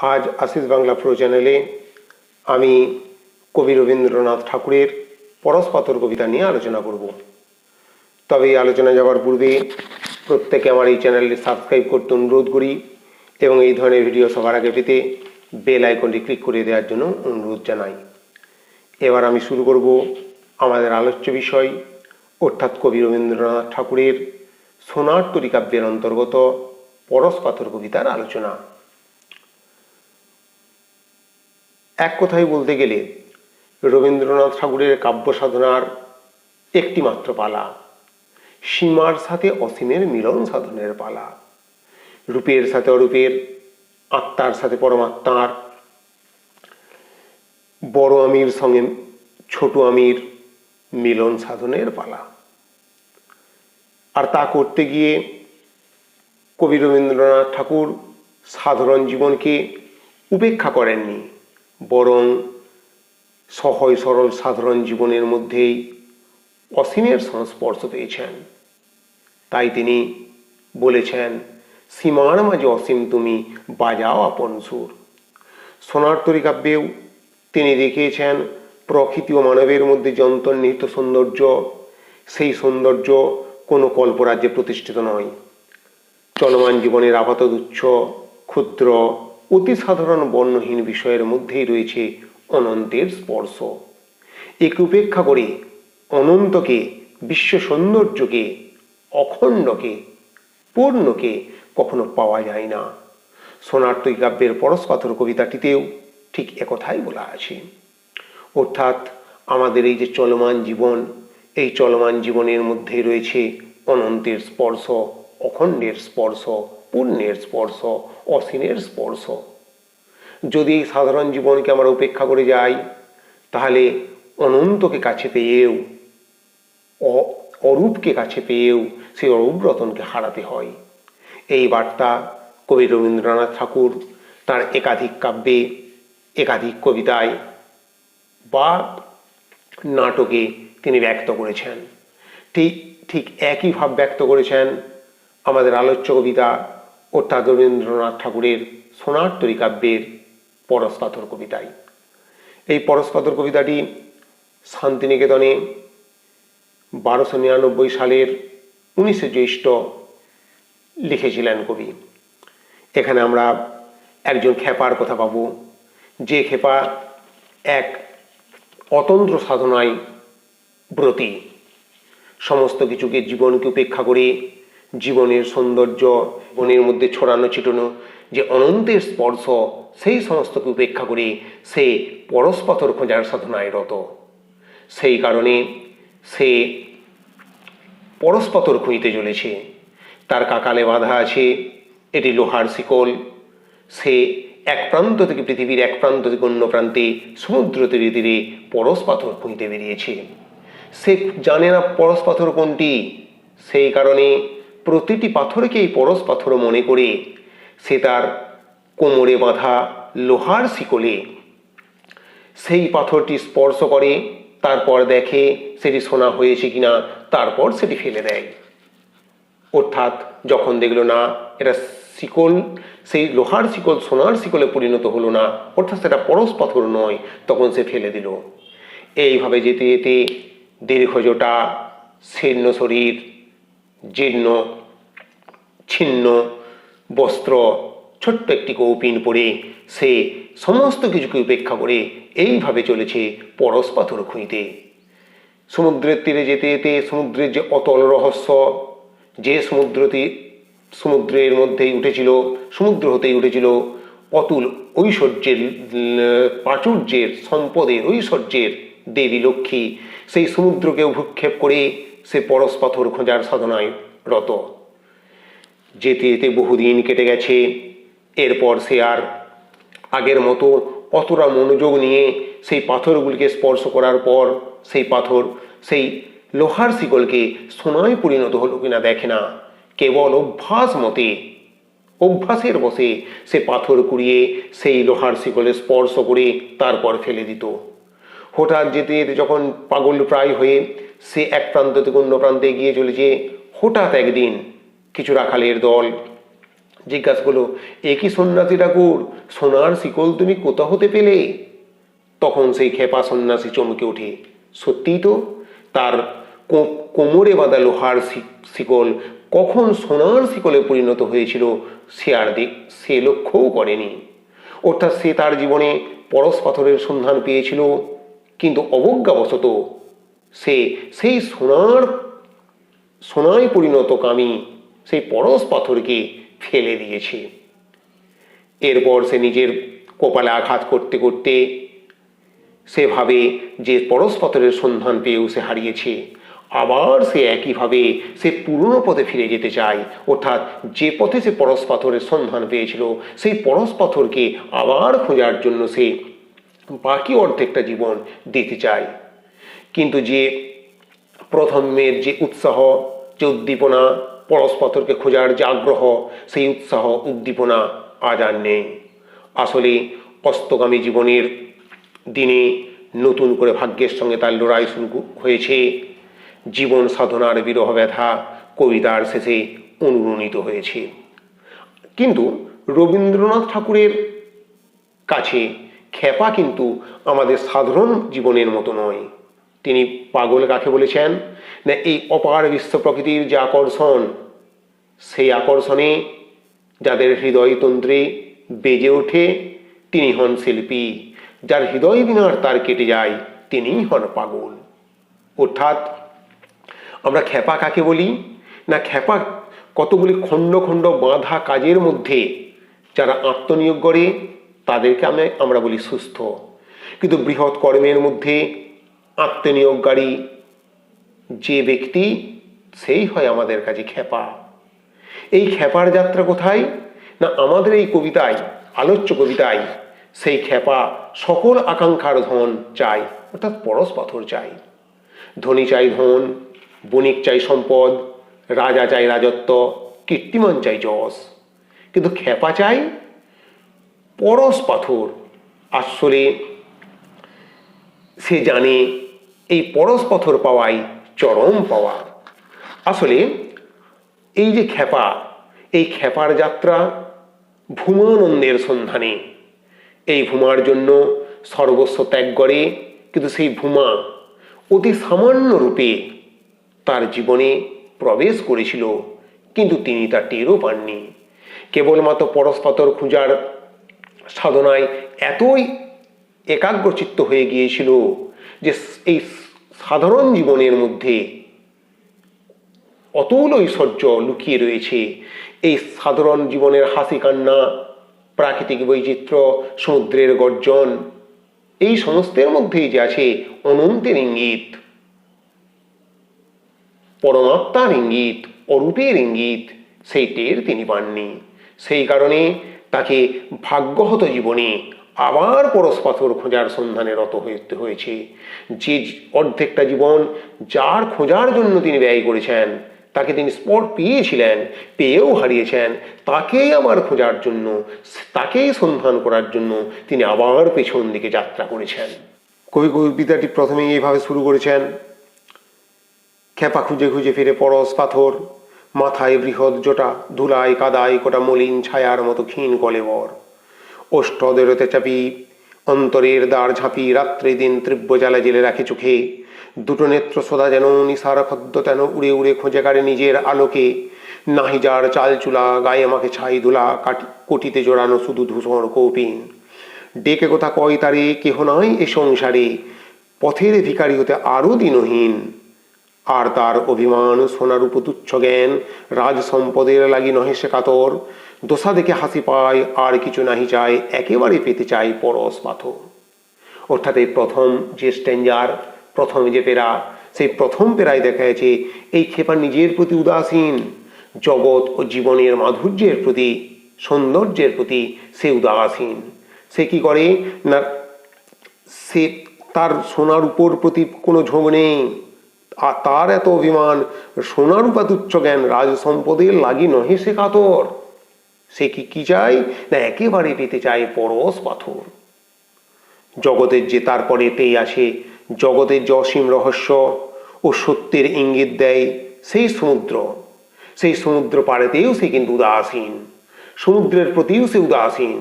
আজ আশিস বাংলা প্রো চ্যানেলে আমি কবি রবীন্দ্রনাথ ঠাকুরের পরশপাথর কবিতা নিয়ে আলোচনা করব। তবে এই আলোচনা যাওয়ার পূর্বে প্রত্যেকে আমার এই চ্যানেলটি সাবস্ক্রাইব করতে অনুরোধ করি এবং এই ধরনের ভিডিও সবার আগে পেতে বেল আইকনটি ক্লিক করে দেওয়ার জন্য অনুরোধ জানাই। এবার আমি শুরু করব আমাদের আলোচ্য বিষয়, অর্থাৎ কবি রবীন্দ্রনাথ ঠাকুরের সোনার তরী কাব্যের অন্তর্গত পরশপাথর কবিতার আলোচনা। এক কথায় বলতে গেলে রবীন্দ্রনাথ ঠাকুরের কাব্য সাধনার একটি মাত্র পালা, সীমার সাথে অসীমের মিলন সাধনের পালা। রূপের সাথে অরূপের, আত্মার সাথে পরমাত্মার, বড় আমির সঙ্গে ছোট আমির মিলন সাধনের পালা। আর তা করতে গিয়ে কবি রবীন্দ্রনাথ ঠাকুর সাধারণ জীবনকে উপেক্ষা করেননি, বরং সহজ সরল সাধারণ জীবনের মধ্যেই অসীমের সংস্পর্শ পেয়েছেন। তাই তিনি বলেছেন, সীমার মাঝে অসীম তুমি বাজাও আপন সুর। সোনার তরী কাব্যেও তিনি দেখিয়েছেন প্রকৃতি ও মানবের মধ্যে যে অন্তর্নিহিত সৌন্দর্য, সেই সৌন্দর্য কোনো কল্পরাজ্যে প্রতিষ্ঠিত নয়। চলমান জীবনের আপাত তুচ্ছ, ক্ষুদ্র, অতি সাধারণ বর্ণহীন বিষয়ের মধ্যেই রয়েছে অনন্তের স্পর্শ। একে উপেক্ষা করে অনন্তকে, বিশ্ব সৌন্দর্যকে, অখণ্ডকে, পূর্ণকে কখনো পাওয়া যায় না। সোনার তরী কাব্যের পরশপাথর কবিতাটিতেও ঠিক একথাই বলা আছে। অর্থাৎ আমাদের এই যে চলমান জীবন, এই চলমান জীবনের মধ্যে রয়েছে অনন্তের স্পর্শ, অখণ্ডের স্পর্শ, পূর্ণের স্পর্শ, অসীমের স্পর্শ। যদি এই সাধারণ জীবনকে আমরা উপেক্ষা করে যাই, তাহলে অনন্তকে কাছে পেয়েও, অরূপকে কাছে পেয়েও সেই অরূপ রতনকে হারাতে হয়। এই বার্তা কবি রবীন্দ্রনাথ ঠাকুর তার একাধিক কাব্যে, একাধিক কবিতায় বা নাটকে তিনি ব্যক্ত করেছেন। ঠিক একই ভাব ব্যক্ত করেছেন আমাদের আলোচ্য কবিতা, অর্থাৎ রবীন্দ্রনাথ ঠাকুরের সোনার তরী কাব্যের পরশপাথর কবিতায়। এই পরশপাথর কবিতাটি শান্তিনিকেতনে 1299 সালের 19শে জ্যৈষ্ঠ লিখেছিলেন কবি। এখানে আমরা একজন খেপার কথা পাব, যে খেপা এক অতন্ত্র সাধনায় ব্রতী, সমস্ত কিছুকে, জীবনকে উপেক্ষা করে জীবনের সৌন্দর্য, বনের মধ্যে ছড়ানো ছিটানো যে অনন্তের স্পর্শ, সেই সমস্তকে উপেক্ষা করে সে পরশপাথর খোঁজার সাধনায় রত। সেই কারণে সে পরশপাথর খুঁজতে চলেছে। তার কাকালে বাঁধা আছে এটি লোহার শিকল। সে এক প্রান্ত থেকে, পৃথিবীর এক প্রান্ত থেকে অন্য প্রান্তে সমুদ্র তীরে তীরে পরশপাথর খুঁজতে বেরিয়েছে। সে জানে না পরশপাথর কোনটি, সেই কারণে প্রতিটি পাথরকেই পরশপাথর মনে করে সে তার কোমরে বাঁধা লোহার শিকলে সেই পাথরটি স্পর্শ করে, তারপর দেখে সেটি সোনা হয়েছে কিনা, তারপর সেটি ফেলে দেয়। অর্থাৎ যখন দেখলো না এটা শিকল, সেই লোহার শিকল সোনার শিকলে পরিণত হলো না, অর্থাৎ সেটা পরশপাথর নয়, তখন সে ফেলে দিল। এইভাবে যেতে যেতে দীর্ঘজটা, শীর্ণ শরীর, জীর্ণ ছিন্ন বস্ত্র, ছোট্ট একটি কৌপিন পরে সে সমস্ত কিছুকে উপেক্ষা করে এইভাবে চলেছে পরশপাথর খুঁজতে। সমুদ্রের তীরে যেতে যেতে সমুদ্রের যে অতল রহস্য, যে সমুদ্রের মধ্যেই উঠেছিল, সমুদ্র হতেই উঠেছিল অতুল ঐশ্বর্যের, প্রাচুর্যের, সম্পদের, ঐশ্বর্যের দেবী লক্ষ্মী, সেই সমুদ্রকে ভূক্ষেপ করে সে পরশপাথর খোঁজার সাধনায় রত। যেতে যেতে বহুদিন কেটে গেছে। এরপর সে আর আগের মতো অতটা মনোযোগ নিয়ে সেই পাথরগুলিকে স্পর্শ করার পর সেই পাথর, সেই লোহার শিকলকে সোনায় পরিণত হলো কিনা দেখে না। কেবল অভ্যাস মতে, অভ্যাসের বসে সে পাথর কুড়িয়ে সেই লোহার শিকলে স্পর্শ করে তারপর ফেলে দিত। হঠাৎ যেতে যেতে যখন পাগল প্রায় হয়ে সে এক প্রান্ত থেকে অন্য প্রান্তে গিয়ে চলেছে, হঠাৎ একদিন কিছু রাখালের দল জিজ্ঞাসা করলো, এ কি সন্ন্যাসী ঠাকুর, সোনার শিকল তুমি কোথা হতে পেলে? তখন সেই খেপা সন্ন্যাসী চমকে ওঠে। সত্যিই তো, তার কোমরে বাঁধা লোহার শিকল কখন সোনার শিকলে পরিণত হয়েছিল সে লক্ষ্যও করেনি। অর্থাৎ সে তার জীবনে পরশ পাথরের সন্ধান পেয়েছিল, কিন্তু অবজ্ঞাবশত সে সেই সোনায় পরিণত কামি সেই পরশ পাথরকে ফেলে দিয়েছে। এরপর সে নিজের কপালে আঘাত করতে করতে সে ভাবে যে পরশ পাথরের সন্ধান পেয়েও সে হারিয়েছে। আবার সে একইভাবে সে পুরনো পথে ফিরে যেতে চায়, অর্থাৎ যে পথে সে পরশ পাথরের সন্ধান পেয়েছিল সেই পরশ পাথরকে আবার খোঁজার জন্য সে বাকি অর্ধেকটা জীবন দিতে চায়। কিন্তু যে প্রথমের যে উৎসাহ, যে উদ্দীপনা, পরশ পাথরকে খোঁজার যে আগ্রহ, সেই উৎসাহ উদ্দীপনা আজ আর নেই। আসলে অস্তগামী জীবনের দিনে নতুন করে ভাগ্যের সঙ্গে তার লড়াই শুরু হয়েছে। জীবন সাধনার বিরহ ব্যথা কবিতার শেষে অনুরণিত হয়েছে। কিন্তু রবীন্দ্রনাথ ঠাকুরের কাছে খেপা কিন্তু আমাদের সাধারণ জীবনের মতো নয়। তিনি পাগল কাকে বলেছেন না, এই অপার বিশ্ব প্রকৃতির যে আকর্ষণ, সেই আকর্ষণে যাদের হৃদয়তন্ত্রে বেজে ওঠে তিনি হন শিল্পী, যার হৃদয় বিনার তার কেটে যায় তিনিই হন পাগল। অর্থাৎ আমরা খেপা কাকে বলি না, খেপা কতগুলি খণ্ড খণ্ড বাঁধা কাজের মধ্যে যারা আত্মনিয়োগ করে তাদেরকে আমরা বলি সুস্থ। কিন্তু বৃহৎ কর্মের মধ্যে আত্মনিয়োগকারী যে ব্যক্তি সেই হয় আমাদের কাছে খেপা। এই খেপার যাত্রা কোথায় না, আমাদের এই কবিতায়, আলোচ্য কবিতায় সেই খেপা সকল আকাঙ্ক্ষার ধন চাই, অর্থাৎ পরশ পাথর চাই। ধনী চাই ধন, বণিক চাই সম্পদ, রাজা চাই রাজত্ব, কীর্তিমান চাই যশ, কিন্তু খেপা চাই পরশ পাথর। আসলে সে জানে এই পরশ পাথর পাওয়াই চরম পাওয়া। আসলে এই যে খেপা, এই খেপার যাত্রা ভূমানন্দের সন্ধানে। এই ভূমার জন্য সর্বস্ব ত্যাগ করে, কিন্তু সেই ভূমা অতি সামান্য রূপে তার জীবনে প্রবেশ করেছিল, কিন্তু তিনি তা টেরও পাননি। কেবলমাত্র পরশ পাথর খোঁজার সাধনায় এতই একাগ্রচিত্ত হয়ে গিয়েছিল যে এই সাধারণ জীবনের মধ্যে অতুল ঐশ্বর্য লুকিয়ে রয়েছে। এই সাধারণ জীবনের হাসি কান্না, প্রাকৃতিক বৈচিত্র্য, সমুদ্রের গর্জন, এই সমস্তের মধ্যেই যে আছে অনন্তের ইঙ্গিত, পরমাত্মার ইঙ্গিত, অরূপের ইঙ্গিত, সেই টের তিনি পাননি। সেই কারণে তাকে ভাগ্যহত জীবনে আবার পরশ পাথর খোঁজার সন্ধানে রত হতে হয়েছে। যে অর্ধেকটা জীবন যার খোঁজার জন্য তিনি ব্যয় করেছেন, তাকে তিনি স্পট পেয়েছিলেন, পেয়েও হারিয়েছেন, তাকেই আবার খোঁজার জন্য, তাকেই সন্ধান করার জন্য তিনি আবার পেছন দিকে যাত্রা করেছেন। কবি কবিতাটি প্রথমেই এইভাবে শুরু করেছেন, খেপা খুঁজে খুঁজে ফিরে পরশ পাথর, মাথায় বৃহৎ জোটা, ধুলায় কাদায় কোটা মলিন ছায়ার মতো ক্ষীণ কলেবর, ওষ্ঠদেরতে চাপি অন্তরের দ্বার ঝাঁপি, রাত্রি দিন তীব্র জ্বালা জেলে রাখে চোখে, দুটো নেত্র সদা যেন নিসার খদ্দ তেন উড়ে উড়ে খোঁজে কাড়ে নিজের আলোকে, নাহি যার চাল চুলা, গায়ে মাখে ছাই ধুলা, কটিতে জোড়ানো শুধু ধূসর কৌপিন, ডেকে কোথা কয় তারে কেহ নাই এ সংসারে, পথের ভিখারি হতে আরও দিনহীন, আর তার অভিমান সোনার উপতুচ্ছ জ্ঞান, রাজ সম্পদের লাগি নহে সে কাতর, দোষা দেখে হাসি পায় আর কিছু নাহি চায়, একেবারে পেতে চায় পরশ পাথর। অর্থাৎ এই প্রথম যে স্ট্যাঞ্জার, প্রথম যে পেরা, সেই প্রথম পেরায় দেখা যাচ্ছে এই খেপা নিজের প্রতি উদাসীন, জগৎ ও জীবনের মাধুর্যের প্রতি, সৌন্দর্যের প্রতি সে উদাসীন। সে কি করে না, সে তার সোনার উপর প্রতি কোনো ঝোঁক নেই, আর তার এত অভিমান, সোনার উপাতুচ্ছ জ্ঞান, রাজ সম্পদের লাগি নহে সে কাতর। সে কি চায় না, একেবারে পেতে চায় পরশ পাথর। জগতের যে তারপরে এতেই আসে, জগতের যে অসীম রহস্য ও সত্যের ইঙ্গিত দেয় সেই সমুদ্র, সেই সমুদ্র পাড়েতেও সে কিন্তু উদাসীন। সমুদ্রের প্রতিও সে উদাসীন।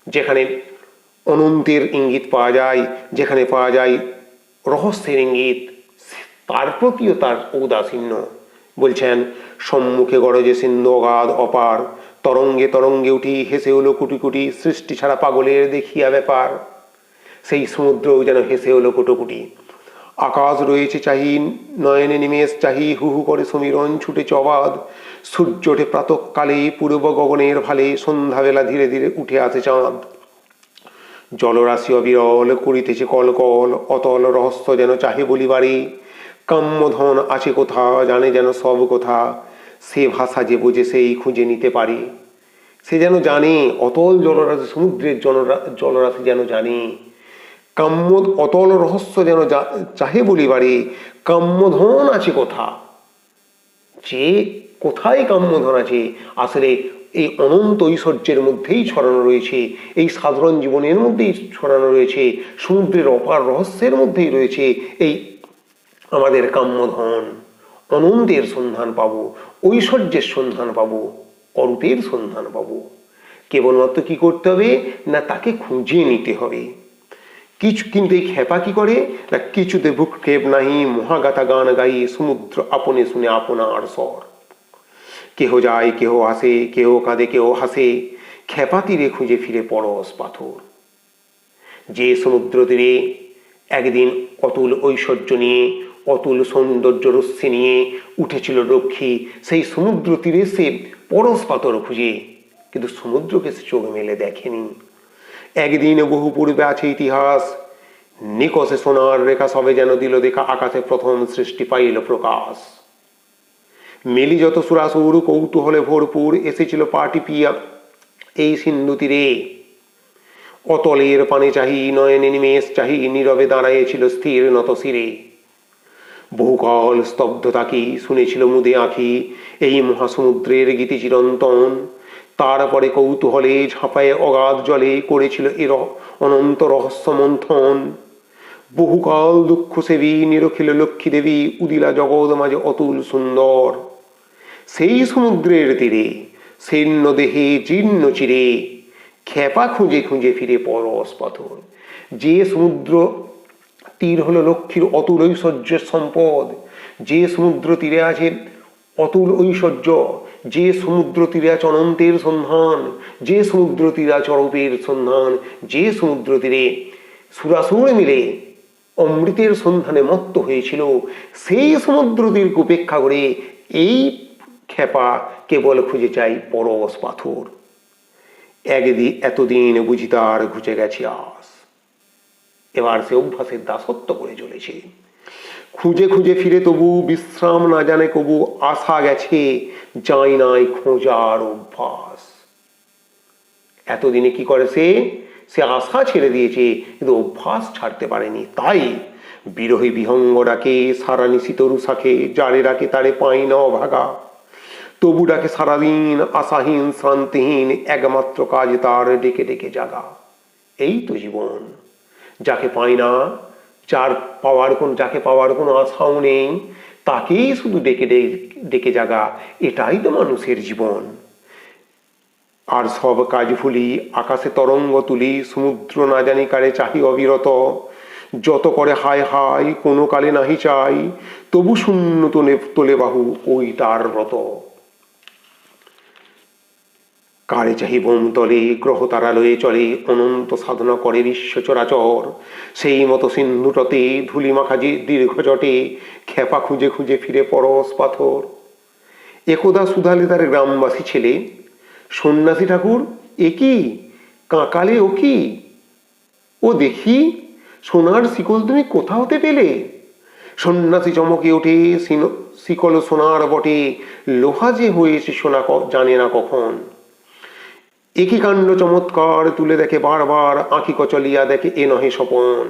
যেখানে অনন্তের ইঙ্গিত পাওয়া যায়, যেখানে পাওয়া যায় রহস্যের ইঙ্গিত, তার প্রতিও তার ঔদাসীন্য। বলছেন, সম্মুখে গরজে সিন্ধু অগাধ অপার, তরঙ্গে তরঙ্গে উঠি হেসে হলো কুটি কুটি, সৃষ্টি ছাড়া পাগলের দেখিয়া ব্যাপার। সেই সমুদ্রও যেন হেসে হলো কুটোকুটি। আকাশ রয়েছে চাহি, নয়নে নিমেষ চাহি, হু হু করে সমীরণ ছুটেছে অবাধ। সূর্য ওঠে প্রাতঃকালে পূর্ব গগনের ভালে, সন্ধ্যাবেলা ধীরে ধীরে উঠে আসে চাঁদ। জলরাশি অবিরল করিতেছে কলকল, অতল রহস্য যেন চাহে বলিবারে। কাম্যধন আছে কোথা, জানে যেন সব কথা, সে ভাষা যে বোঝে সেই খুঁজে নিতে পারে। সে যেন জানে, অতল জলরাশি, সমুদ্রের জলরাশি যেন জানে। কাম্য অতল রহস্য যেন চাহে বলিবারে, কাম্যধন আছে কোথা। যে কোথায় কাম্যধন আছে, আসলে এই অনন্ত ঐশ্বর্যের মধ্যেই ছড়ানো রয়েছে, এই সাধারণ জীবনের মধ্যেই ছড়ানো রয়েছে, সমুদ্রের অপার রহস্যের মধ্যেই রয়েছে এই আমাদের কাম্যধন। অনন্তের সন্ধান পাবো, ঐশ্বর্যের সন্ধান পাবো, অরূপের সন্ধান পাবো। কেবলমাত্র কি করতে হবে না, তাকে খুঁজে নিতে হবে। কিছু কিন্তু এই খেপা কি করে না, কিছুতে ভূক্ষেপ নাহি, মহাগাথা গান গাই, সমুদ্র আপনে শুনে আপনার স্বর। কেহ যায় কেহ আসে, কেহ কাঁদে কেহ হাসে, খেপা তীরে খুঁজে ফিরে পরশ পাথর। যে সমুদ্র তীরে একদিন অতুল ঐশ্বর্য নিয়ে, অতুল সৌন্দর্য রশ্মি নিয়ে উঠেছিল রক্ষী, সেই সমুদ্র তীরে সে পরশ পাথর খুঁজে, কিন্তু সমুদ্রকে সে চোখ মেলে দেখেনি। একদিন বহু পূর্বে আছে ইতিহাস, নিকষে সোনার রেখা সবে যেন দিল দেখা, আকাশে প্রথম সৃষ্টি পাইল প্রকাশ। মেলি যত সুরাসুর কৌতূহলে ভরপুর, এসেছিল পাটি পিয়া এই সিন্ধু তীরে। অতলের পানে চাহি, নয়নে নিমেষ চাহি, নীরবে দাঁড়াইছিল স্থির নত শিরে। বহুকাল স্তব্ধতা কি শুনেছিল মুদে আঁখি, এই মহাসমুদ্রের গীতি চিরন্তন। তারপরে কৌতূহলে ঝাঁপায়ে অগাধ জলে করেছিল এর অনন্ত রহস্য মন্থন। বহুকাল দুঃখ সেবী নিরখিল লক্ষ্মী দেবী, উদিলা জগৎ মাঝে অতুল সুন্দর। সেই সমুদ্রের তীরে শীর্ণ দেহে জীর্ণ চিরে, খেপা খুঁজে খুঁজে ফিরে পরশ পাথর। যে সমুদ্র তীর হলো লক্ষ্মীর অতুল ঐশ্বর্যের সম্পদ, যে সমুদ্র তীরে আছে অতুল ঐশ্বর্য, যে সমুদ্র তীরে আছে অনন্তের সন্ধান, যে সমুদ্র তীরে আছে অরূপের সন্ধান, যে সমুদ্র তীরে সুরাসুর মিলে অমৃতের সন্ধানে মত্ত হয়েছিল, সেই সমুদ্র তীরকে উপেক্ষা করে এই খেপা কেবল খুঁজে চাই পরশ পাথর। এতদিন বুঝি তার ঘুচে গেছে আস, এবার সে অভ্যাসের দাসত্ব করে চলেছে। খুঁজে খুঁজে ফিরে তবু বিশ্রাম না জানে কবু, আশা গেছে যাই নাই খোঁজার অভ্যাস। এতদিনে কি করে সে আশা ছেড়ে দিয়েছে, কিন্তু অভ্যাস ছাড়তে পারেনি। তাই বিরহী বিহঙ্গ ডাকে সারা নিশি তরু শাখে, যারে ডাকে তারে পাই না অভাগা। তবু ডাকে সারাদিন আশাহীন শান্তিহীন, একমাত্র কাজ তার ডেকে ডেকে জাগা। এই তো জীবন, যাকে পাই না, যাকে পাওয়ার কোনো আশাও নেই, তাকেই শুধু ডেকে ডেকে জাগা, এটাই তো মানুষের জীবন। আর সব কাজ ভুলি আকাশে তরঙ্গ তুলি, সমুদ্র না জানি কারে চাহি অবিরত। যত করে হায় হায় কোনো কালে নাহি চাই, তবু শূন্য তোলে বাহু ওই তার ব্রত। কারে চাহি বোম তলে গ্রহ তারালয়ে চলে, অনন্ত সাধনা করে বিশ্ব চরাচর। সেই মতো সিন্ধুটতে ধুলি মাখা দীর্ঘ জটে, খেপা খুঁজে খুঁজে ফিরে পরশ পাথর। একদা সুধালে তার গ্রামবাসী ছেলে, সন্ন্যাসী ঠাকুর এ কি, কাঁকালে ও কি, ও দেখি সোনার শিকল তুমি কোথা হতে পেলে। সন্ন্যাসী চমকে ওঠে, শিকল সোনার বটে, লোহা যে হয়েছে সোনা জানে না কখন। একই কাণ্ড চমৎকার তুলে দেখে বারবার, আঁখি কচলিয়া দেখে এ নহে স্বপন।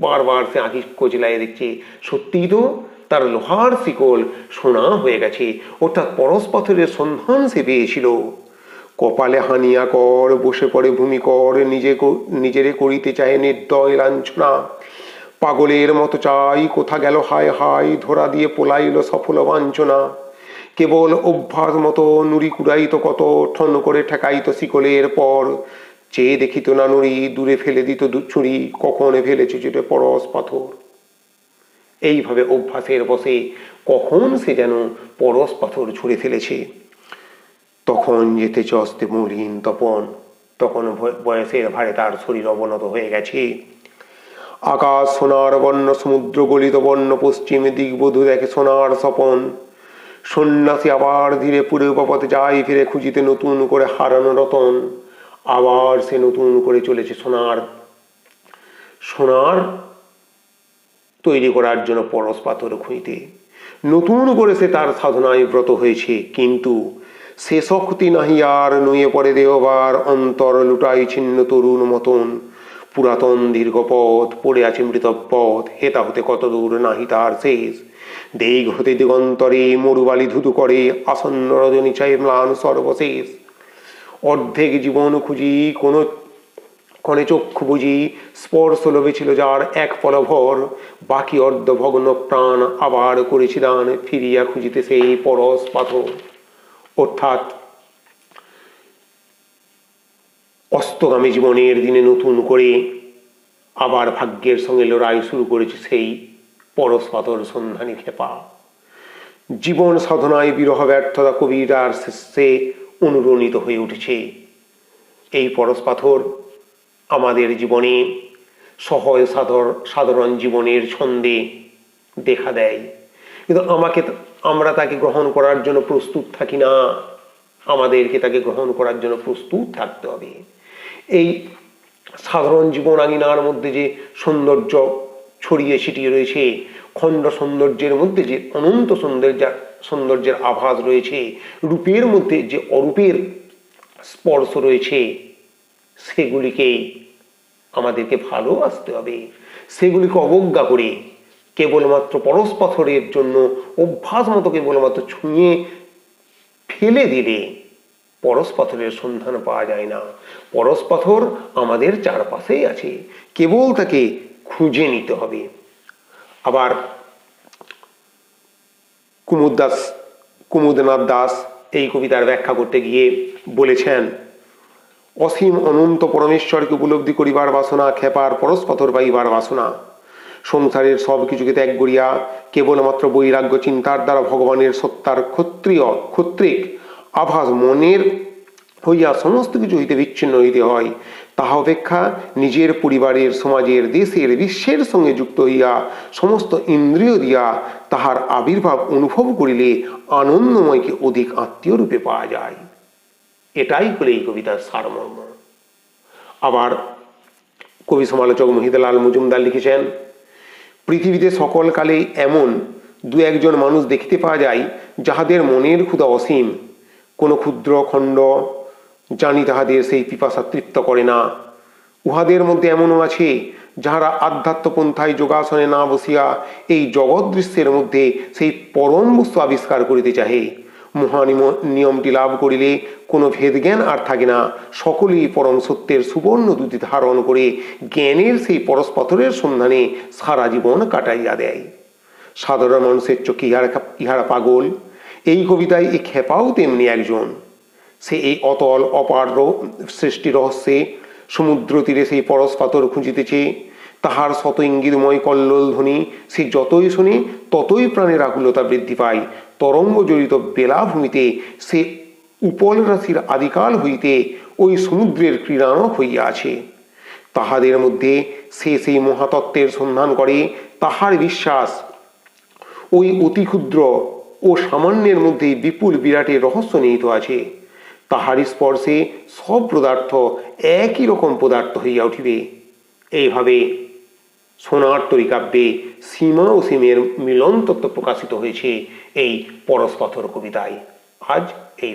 বারবার সে আঁখি কচলাইয়া দেখছে, সত্যিই তো তার লোহার শিকল সোনা হয়ে গেছে, অর্থাৎ পরশ পাথরের সন্ধান সে পেয়েছিল। কপালে হানিয়া কর বসে পড়ে ভূমিকর, নিজেরে করিতে চায় নির্দয় লাঞ্ছনা। পাগলের মতো চাই কোথা গেল হায় হায়, ধরা দিয়ে পোলাইল সফল বাঞ্ছনা। কেবল অভ্যাস মতো নুড়ি কুড়াইত কত, ঠন করে ঠেকাইত শিকলের পর, চেয়ে দেখিত না নুড়ি, দূরে ফেলে দিত ছুরি, কখন ফেলেছে চুটে পরশ পাথর। এইভাবে অভ্যাসের বসে কখন সে যেন পরশ পাথর ছুঁড়ে ফেলেছে। তখন যেতেছে অস্তে মলিন তপন, তখন বয়সের ভারে তার শরীর অবনত হয়ে গেছে। আকাশ সোনার বর্ণ, সমুদ্র গলিত বর্ণ, পশ্চিম দিক বধূ দেখে সোনার স্বপন। সন্ন্যাসী আবার ধীরে পূর্ব পথে যায়, ফিরে খুঁজিতে নতুন করে হারানো রতন। আবার সে নতুন করে চলেছে সোনার তৈরি করার জন্য পরশ পাথর খুঁজতে। নতুন করে সে তার সাধনায় ব্রত হয়েছে, কিন্তু সে শক্তি নাহি আর, নুয়ে পড়ে দেহবার, অন্তর লুটাই ছিন্ন তরুণ মতন। পুরাতন দীর্ঘ পথ পড়ে আছে মৃতপথ, হেতা হতে কত দূর নাহি তার শেষ। দিগ হতে দিগন্তরে মরুবালি ধুধু করে, আসন্ন রজনী চাই ম্লান সর্বশেষ। অর্ধেক জীবন খুঁজি কোনো ক্ষণে চক্ষু বুঝি, স্পর্শ লোভে ছিল যার এক পলভর, বাকি অর্ধভগ্ন প্রাণ আবার করেছি দান, ফিরিয়া খুঁজিতে সেই পরশ পাথর। অর্থাৎ অস্তগামী জীবনের দিনে নতুন করে আবার ভাগ্যের সঙ্গে লড়াই শুরু করেছে সেই পরশ পাথর সন্ধানী খেপা। জীবন সাধনায় বিরহ ব্যর্থতা কবির আর সে অনুরণিত হয়ে উঠেছে। এই পরশ পাথর আমাদের জীবনে সহজ সাধারণ জীবনের ছন্দে দেখা দেয়, কিন্তু আমরা তাকে গ্রহণ করার জন্য প্রস্তুত থাকি না। আমাদেরকে তাকে গ্রহণ করার জন্য প্রস্তুত থাকতে হবে। এই সাধারণ জীবন আঙিনার মধ্যে যে সৌন্দর্য ছড়িয়ে ছিটিয়ে রয়েছে, খণ্ড সৌন্দর্যের মধ্যে যে অনন্ত সৌন্দর্যের আভাস রয়েছে, রূপের মধ্যে যে অরূপের স্পর্শ রয়েছে, সেগুলিকে আমাদেরকে ভালোবাসতে হবে। সেগুলিকে অবজ্ঞা করে কেবলমাত্র পরশ পাথরের জন্য অভ্যাস মতো কেবলমাত্র ছুঁয়ে ফেলে দিলে পরশ পাথরের সন্ধান পাওয়া যায় না। পরশ পাথর আমাদের চারপাশেই আছে, কেবল তাকে খুঁজে নিতে হবে। আবার কুমুদনাথ দাস এই কবিতার ব্যাখ্যা করতে গিয়ে বলেছেন, অসীম অনন্ত পরমেশ্বরকে উপলব্ধি করিবার বাসনা, খেপার পরশ পাথর পাইবার বাসনা। সংসারের সব কিছুকে ত্যাগ করিয়া কেবলমাত্র বৈরাগ্য চিন্তার দ্বারা ভগবানের সত্তার ক্ষত্রিক আভাস মনের হইয়া সমস্ত কিছু হইতে বিচ্ছিন্ন হইতে হয়। তাহা অপেক্ষা নিজের পরিবারের, সমাজের, দেশের, বিশ্বের সঙ্গে যুক্ত হইয়া সমস্ত ইন্দ্রিয় দিয়া তাহার আবির্ভাব অনুভব করিলে আনন্দময়কে অধিক আত্মীয় রূপে পাওয়া যায়। এটাই হলো এই কবিতার সারমর্ম। আবার কবি সমালোচক মহিদালাল মজুমদার লিখেছেন, পৃথিবীতে সকল কালে এমন দু একজন মানুষ দেখিতে পাওয়া যায়, যাহাদের মনের ক্ষুধা অসীম, কোনো ক্ষুদ্র খণ্ড জানি তাহাদের সেই পিপাসা তৃপ্ত করে না। উহাদের মধ্যে এমনও আছে, যাহারা আধ্যাত্মপন্থায় যোগাসনে না বসিয়া এই জগৎ দৃশ্যের মধ্যে সেই পরম বস্তু আবিষ্কার করিতে চাহে। নিয়মটি লাভ করিলে কোনো ভেদজ্ঞান আর থাকে না, সকলেই পরম সত্যের সুবর্ণ দুটি ধারণ করে জ্ঞানের সেই পরশ পাথরের সন্ধানে সারা জীবন কাটাইয়া দেয়। সাধারণ মানুষের চোখে ইহারা পাগল। এই কবিতায় এই খেপাও তেমনি একজন। সে এই অতল অপার সৃষ্টি রহস্যে সমুদ্র তীরে সেই পরশ পাথর খুঁজিতেছে। তাহার শত ইঙ্গিতময় কল্লোল ধ্বনি সে যতই শোনে ততই প্রাণের আকুলতা বৃদ্ধি পায়। তরঙ্গ জড়িত বেলাভূমিতে সে উপল রাশির আদিকাল হইতে ওই সমুদ্রের ক্রীড়ানক হইয়া আছে। তাহাদের মধ্যে সে সেই মহাতত্ত্বের সন্ধান করে। তাহার বিশ্বাস ওই অতি ক্ষুদ্র ও সামান্যের মধ্যে বিপুল বিরাটের রহস্য নিহিত আছে। তাহার স্পর্শে সব পদার্থ একই রকম পদার্থ হইয়া উঠিবে। এইভাবে সোনার তরী কাব্যে সীমা ও সীমের মিলন তত্ত্ব প্রকাশিত হয়েছে এই পরশ পাথর কবিতায়। আজ এই